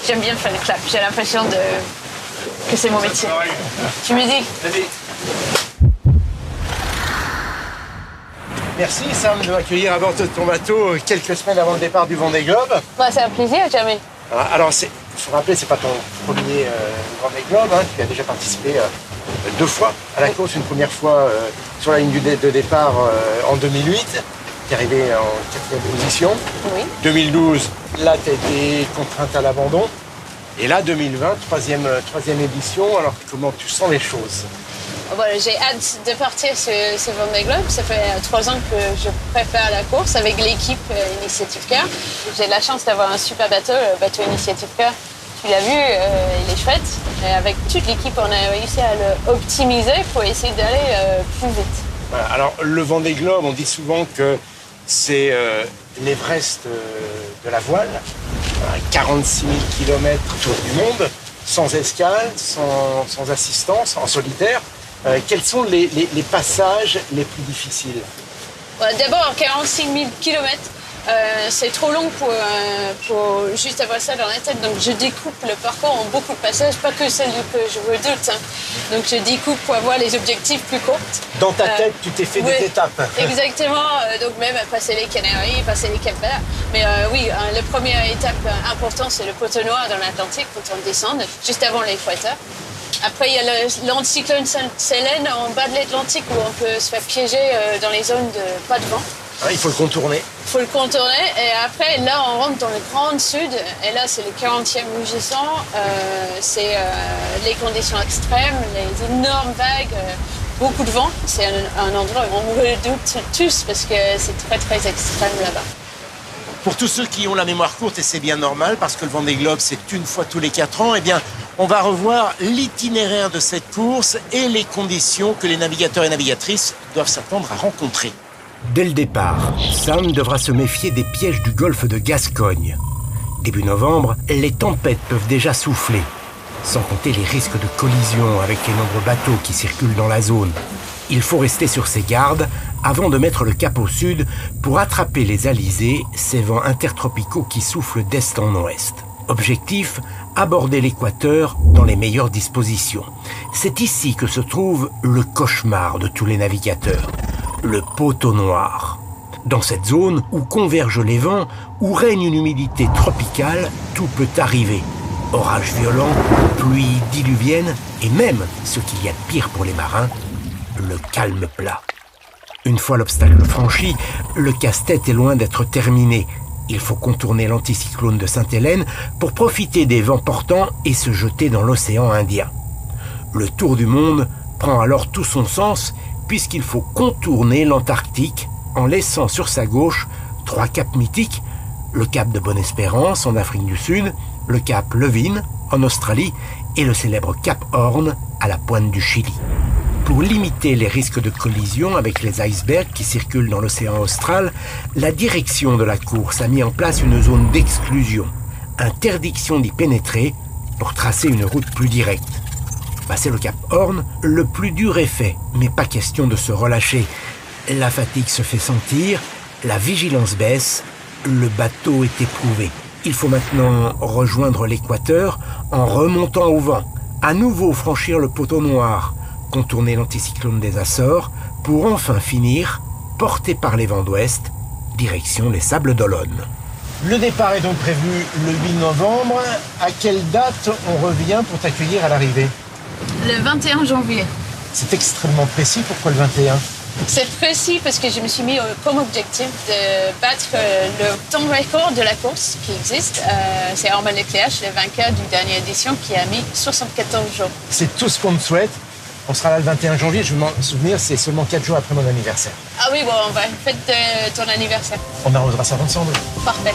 J'aime bien faire le clap. J'ai l'impression que c'est mon métier. Tu me dis? Merci Sam de m'accueillir à bord de ton bateau quelques semaines avant le départ du Vendée Globe. Bah, c'est un plaisir, Jamie. Alors, il faut rappeler, c'est pas ton premier Vendée Globe. Hein. Tu as déjà participé 2 fois à la course. Une première fois sur la ligne de départ en 2008. Tu es arrivé en 4e position. Oui. 2012, là, tu as été contrainte à l'abandon. Et là, 2020, troisième édition. Alors, comment tu sens les choses? Voilà, j'ai hâte de partir ce Vendée Globe. Ça fait 3 ans que je prépare la course avec l'équipe Initiative Cœur. J'ai la chance d'avoir un super bateau, le bateau Initiative Cœur. Tu l'as vu, il est chouette. Et avec toute l'équipe, on a réussi à l'optimiser pour essayer d'aller plus vite. Voilà. Alors, le Vendée Globe, on dit souvent que c'est l'Everest de la voile. 46 000 km autour du monde, sans escale, sans assistance, en solitaire. Quels sont les passages les plus difficiles? D'abord, 46 000 km, c'est trop long pour juste avoir ça dans la tête. Donc, je découpe le parcours en beaucoup de passages, pas que celles que je redoute. Hein. Donc, je découpe pour avoir les objectifs plus courts. Dans ta tête, tu t'es fait des étapes. Exactement. Donc, même passer les Canaries, passer les Cap-Vert. Mais oui, la première étape importante, c'est le poteau noir dans l'Atlantique quand on descend, juste avant l'équateur. Après, il y a l'anticyclone Sainte-Hélène en bas de l'Atlantique où on peut se faire piéger dans les zones de pas de vent. Ah, il faut le contourner. Il faut le contourner. Et après, là, on rentre dans le Grand Sud. Et là, c'est le 40e rugissant. C'est les conditions extrêmes, les énormes vagues, beaucoup de vent. C'est un endroit où on redoute tous parce que c'est très, très extrême là-bas. Pour tous ceux qui ont la mémoire courte, et c'est bien normal, parce que le Vendée Globe, c'est une fois tous les 4 ans, eh bien, on va revoir l'itinéraire de cette course et les conditions que les navigateurs et navigatrices doivent s'attendre à rencontrer. Dès le départ, Sam devra se méfier des pièges du golfe de Gascogne. Début novembre, les tempêtes peuvent déjà souffler, sans compter les risques de collision avec les nombreux bateaux qui circulent dans la zone. Il faut rester sur ses gardes avant de mettre le cap au sud pour attraper les alizés, ces vents intertropicaux qui soufflent d'est en ouest. Objectif, aborder l'équateur dans les meilleures dispositions. C'est ici que se trouve le cauchemar de tous les navigateurs, le poteau noir. Dans cette zone où convergent les vents, où règne une humidité tropicale, tout peut arriver. Orages violents, pluies diluviennes et même, ce qu'il y a de pire pour les marins, le calme plat. Une fois l'obstacle franchi, le casse-tête est loin d'être terminé. Il faut contourner l'anticyclone de Sainte-Hélène pour profiter des vents portants et se jeter dans l'océan Indien. Le tour du monde prend alors tout son sens puisqu'il faut contourner l'Antarctique en laissant sur sa gauche 3 caps mythiques, le cap de Bonne-Espérance en Afrique du Sud, le cap Levine en Australie et le célèbre cap Horn à la pointe du Chili. Pour limiter les risques de collision avec les icebergs qui circulent dans l'océan austral, la direction de la course a mis en place une zone d'exclusion, interdiction d'y pénétrer pour tracer une route plus directe. Passer le cap Horn, le plus dur est fait, mais pas question de se relâcher. La fatigue se fait sentir, la vigilance baisse, le bateau est éprouvé. Il faut maintenant rejoindre l'équateur en remontant au vent, à nouveau franchir le poteau noir, contourner l'anticyclone des Açores pour enfin finir, porté par les vents d'ouest, direction les Sables d'Olonne. Le départ est donc prévu le 8 novembre. À quelle date on revient pour t'accueillir à l'arrivée? Le 21 janvier. C'est extrêmement précis. Pourquoi le 21? C'est précis parce que je me suis mis comme objectif de battre le temps record de la course qui existe. C'est Armand Leclerc, le vainqueur d'une dernière édition, qui a mis 74 jours. C'est tout ce qu'on te souhaite. On sera là le 21 janvier, je veux m'en souvenir, c'est seulement 4 jours après mon anniversaire. Ah oui, bon, on va fêter ton anniversaire. On arrosera ça ensemble. Parfait.